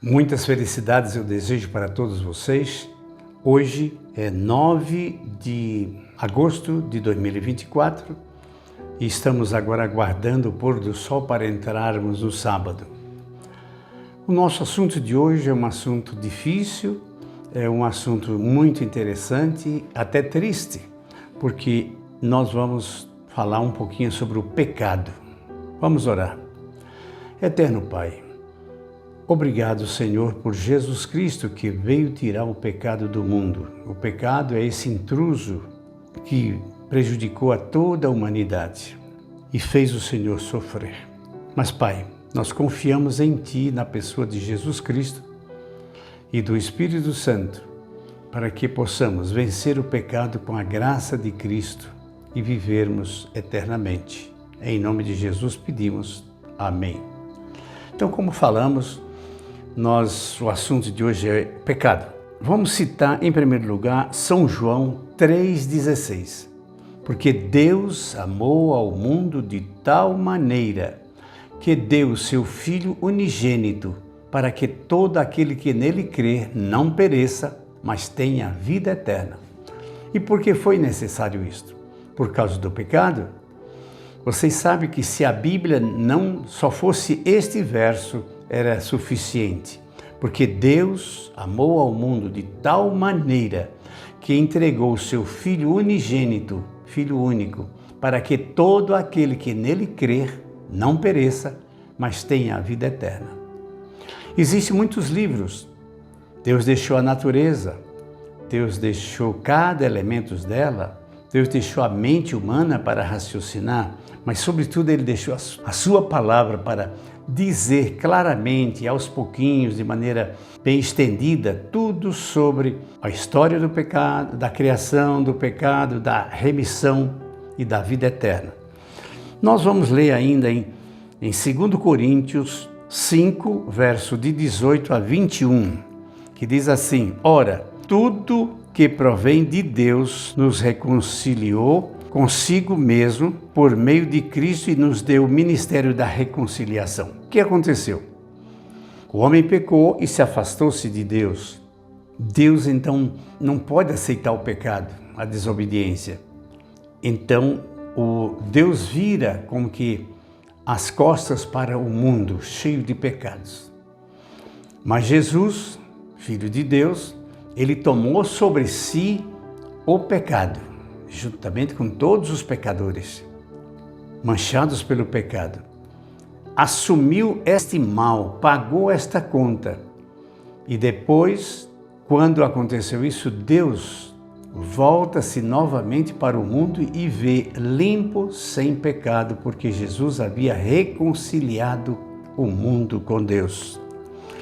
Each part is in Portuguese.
Muitas felicidades eu desejo para todos vocês. Hoje é 9 de agosto de 2024 e estamos agora aguardando o pôr do sol para entrarmos no sábado. O nosso assunto de hoje é um assunto difícil, é um assunto muito interessante, até triste, porque nós vamos falar um pouquinho sobre o pecado. Vamos orar. Eterno Pai, obrigado, Senhor, por Jesus Cristo que veio tirar o pecado do mundo. O pecado é esse intruso que prejudicou a toda a humanidade e fez o Senhor sofrer. Mas, Pai, nós confiamos em Ti, na pessoa de Jesus Cristo e do Espírito Santo, para que possamos vencer o pecado com a graça de Cristo e vivermos eternamente. Em nome de Jesus pedimos. Amém. Então, como falamos, o assunto de hoje é pecado. Vamos citar, em primeiro lugar, São João 3,16. Porque Deus amou ao mundo de tal maneira que deu o seu Filho unigênito, para que todo aquele que nele crer não pereça, mas tenha vida eterna. E por que foi necessário isto? Por causa do pecado? Vocês sabem que se a Bíblia não só fosse este verso, era suficiente. Porque Deus amou ao mundo de tal maneira que entregou o seu Filho unigênito, Filho único, para que todo aquele que nele crer não pereça, mas tenha a vida eterna. Existem muitos livros. Deus deixou a natureza, Deus deixou cada elemento dela, Deus deixou a mente humana para raciocinar, mas sobretudo Ele deixou a sua palavra para dizer claramente, aos pouquinhos, de maneira bem estendida, tudo sobre a história do pecado, da criação do pecado, da remissão e da vida eterna. Nós vamos ler ainda em 2 Coríntios 5, verso de 18 a 21, que diz assim: Ora, tudo que provém de Deus nos reconciliou consigo mesmo por meio de Cristo e nos deu o ministério da reconciliação. O que aconteceu? O homem pecou e se afastou-se de Deus. Deus, então, não pode aceitar o pecado, a desobediência. Então, Deus vira como que as costas para o mundo cheio de pecados. Mas Jesus, Filho de Deus, Ele tomou sobre si o pecado, juntamente com todos os pecadores, manchados pelo pecado. Assumiu este mal, pagou esta conta. E depois, quando aconteceu isso, Deus volta-se novamente para o mundo e vê limpo, sem pecado, porque Jesus havia reconciliado o mundo com Deus.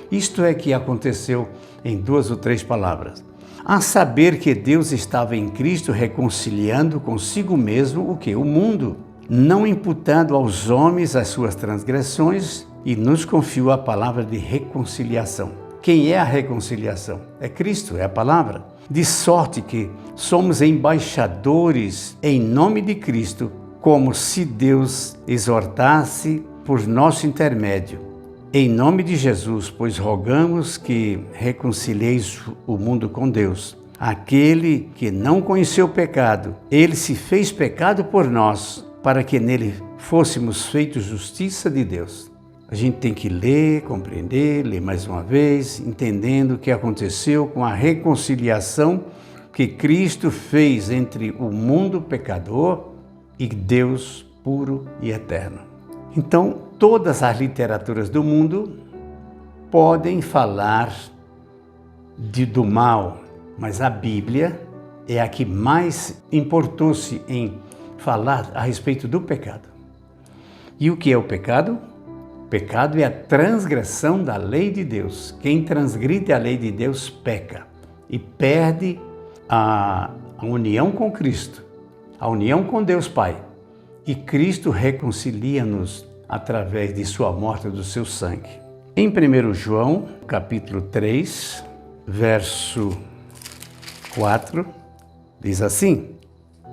Isto é que aconteceu em 2 ou 3 palavras. A saber que Deus estava em Cristo reconciliando consigo mesmo o que? O mundo, não imputando aos homens as suas transgressões, e nos confiou a palavra de reconciliação. Quem é a reconciliação? É Cristo, é a palavra. De sorte que somos embaixadores em nome de Cristo, como se Deus exortasse por nosso intermédio. Em nome de Jesus, pois rogamos que reconcilieis o mundo com Deus. Aquele que não conheceu o pecado, Ele se fez pecado por nós, para que nele fôssemos feitos justiça de Deus. A gente tem que ler, compreender, ler mais uma vez, entendendo o que aconteceu com a reconciliação que Cristo fez entre o mundo pecador e Deus puro e eterno. Então, todas as literaturas do mundo podem falar do mal, mas a Bíblia é a que mais importou-se em falar a respeito do pecado. E o que é o pecado? O pecado é a transgressão da lei de Deus. Quem transgride a lei de Deus peca e perde a união com Cristo, a união com Deus Pai. E Cristo reconcilia-nos através de sua morte e do seu sangue. Em 1 João, capítulo 3, verso 4, diz assim: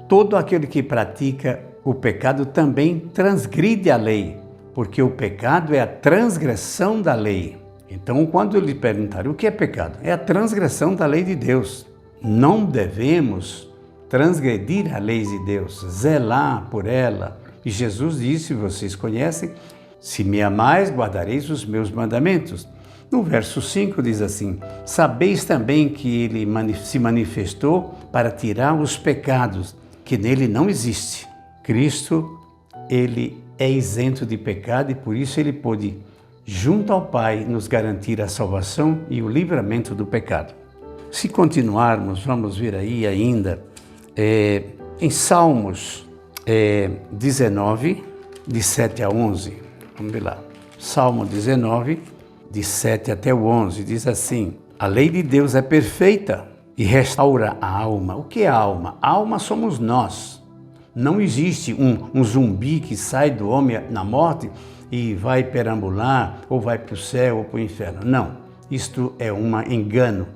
Todo aquele que pratica o pecado também transgride a lei, porque o pecado é a transgressão da lei. Então, quando lhe perguntarem o que é pecado, é a transgressão da lei de Deus. Não devemos transgredir a lei de Deus, zelar por ela. E Jesus disse, vocês conhecem, se me amais, guardareis os meus mandamentos. No verso 5 diz assim, sabeis também que ele se manifestou para tirar os pecados, que nele não existe. Cristo, ele é isento de pecado e por isso ele pôde, junto ao Pai, nos garantir a salvação e o livramento do pecado. Se continuarmos, vamos ver aí ainda, em Salmos 19, de 7 a 11. Vamos ver lá. Salmo 19, de 7 até o 11, diz assim, a lei de Deus é perfeita e restaura a alma. O que é a alma? A alma somos nós. Não existe um zumbi que sai do homem na morte e vai perambular, ou vai para o céu ou para o inferno. Não, isto é um engano.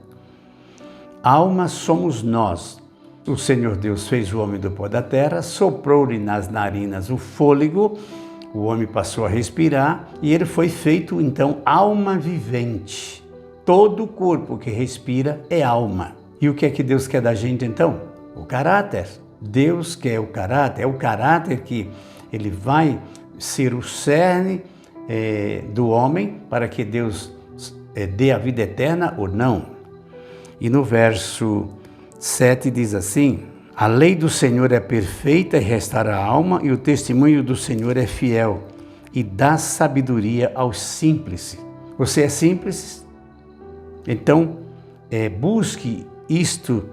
Alma somos nós. O Senhor Deus fez o homem do pó da terra, soprou-lhe nas narinas o fôlego, o homem passou a respirar e ele foi feito, então, alma vivente. Todo o corpo que respira é alma. E o que é que Deus quer da gente, então? O caráter. Deus quer o caráter, é o caráter que ele vai ser o cerne do homem para que Deus dê a vida eterna ou não. E no verso 7 diz assim, a lei do Senhor é perfeita e restaura a alma, e o testemunho do Senhor é fiel e dá sabedoria aos simples. Você é simples? Então, busque isto,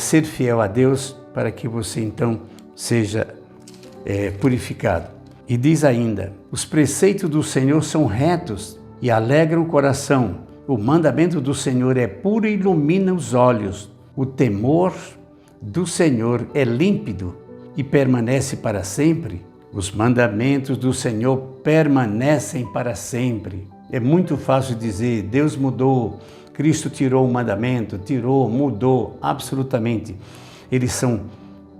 ser fiel a Deus, para que você então seja purificado. E diz ainda, os preceitos do Senhor são retos e alegram o coração. O mandamento do Senhor é puro e ilumina os olhos. O temor do Senhor é límpido e permanece para sempre. Os mandamentos do Senhor permanecem para sempre. É muito fácil dizer, Deus mudou, Cristo tirou o mandamento, mudou, absolutamente. Eles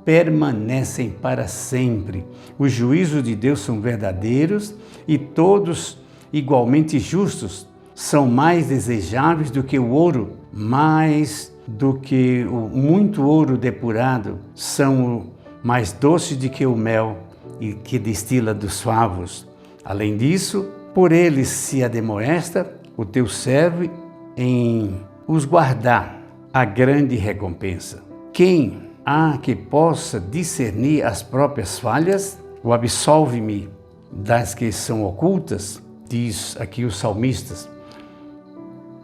permanecem para sempre. Os juízos de Deus são verdadeiros e todos igualmente justos. São mais desejáveis do que o ouro, mais do que muito ouro depurado, são mais doces do que o mel e que destila dos favos. Além disso, por eles se ademoesta o teu servo em os guardar a grande recompensa. Quem há que possa discernir as próprias falhas? O absolve-me das que são ocultas, diz aqui os salmistas.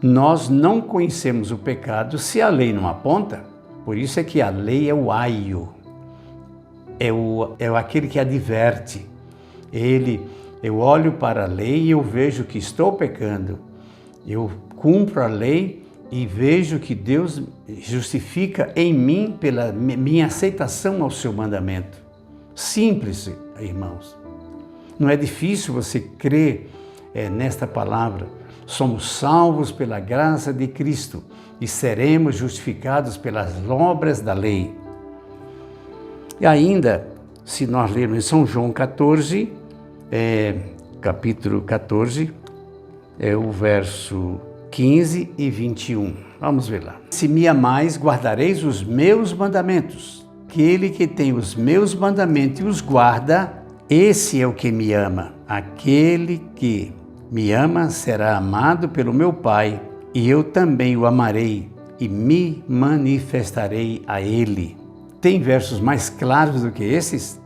Nós não conhecemos o pecado se a lei não aponta. Por isso é que a lei é o aio, é aquele que adverte. Eu olho para a lei e eu vejo que estou pecando. Eu cumpro a lei e vejo que Deus justifica em mim pela minha aceitação ao seu mandamento. Simples, irmãos. Não é difícil você crer nesta palavra. Somos salvos pela graça de Cristo e seremos justificados pelas obras da lei. E ainda, se nós lermos em São João 14, capítulo 14, o verso 15 e 21. Vamos ver lá. Se me amais, guardareis os meus mandamentos. Aquele que tem os meus mandamentos e os guarda, esse é o que me ama. Aquele que me ama será amado pelo meu Pai, e eu também o amarei e me manifestarei a ele. Tem versos mais claros do que esses?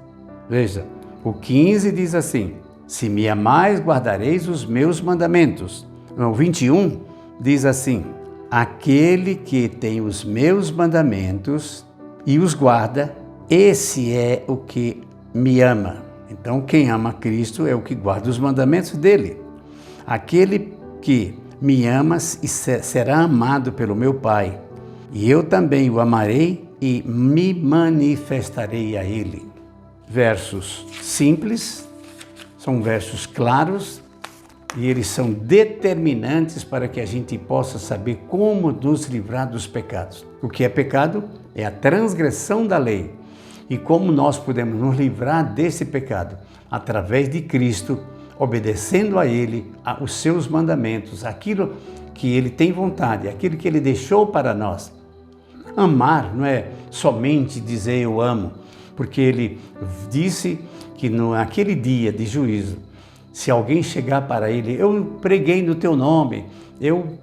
Veja, o 15 diz assim, se me amais, guardareis os meus mandamentos. O 21 diz assim, aquele que tem os meus mandamentos e os guarda, esse é o que me ama. Então, quem ama Cristo é o que guarda os mandamentos dele. Aquele que me ama e será amado pelo meu Pai, e eu também o amarei e me manifestarei a ele. Versos simples, são versos claros, e eles são determinantes para que a gente possa saber como nos livrar dos pecados. O que é pecado? É a transgressão da lei. E como nós podemos nos livrar desse pecado? Através de Cristo, obedecendo a Ele, os seus mandamentos, aquilo que Ele tem vontade, aquilo que Ele deixou para nós. Amar não é somente dizer eu amo, porque Ele disse que naquele dia de juízo, se alguém chegar para Ele, eu preguei no teu nome, eu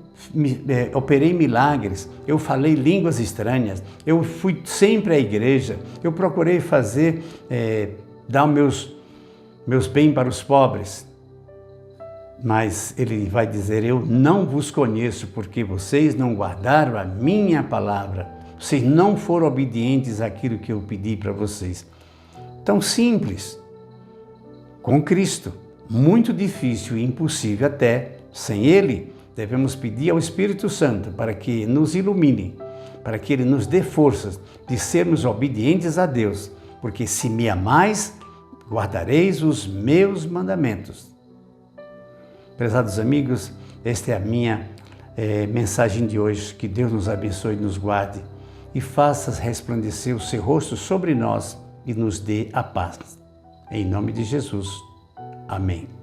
operei milagres, eu falei línguas estranhas, eu fui sempre à igreja, eu procurei dar meus bens para os pobres. Mas Ele vai dizer, eu não vos conheço, porque vocês não guardaram a minha palavra, vocês não foram obedientes àquilo que eu pedi para vocês. Tão simples, com Cristo, muito difícil e impossível até, sem Ele, devemos pedir ao Espírito Santo para que nos ilumine, para que Ele nos dê forças de sermos obedientes a Deus, porque se me amais, guardareis os meus mandamentos. Prezados amigos, esta é a minha mensagem de hoje. Que Deus nos abençoe e nos guarde e faça resplandecer o seu rosto sobre nós e nos dê a paz. Em nome de Jesus. Amém.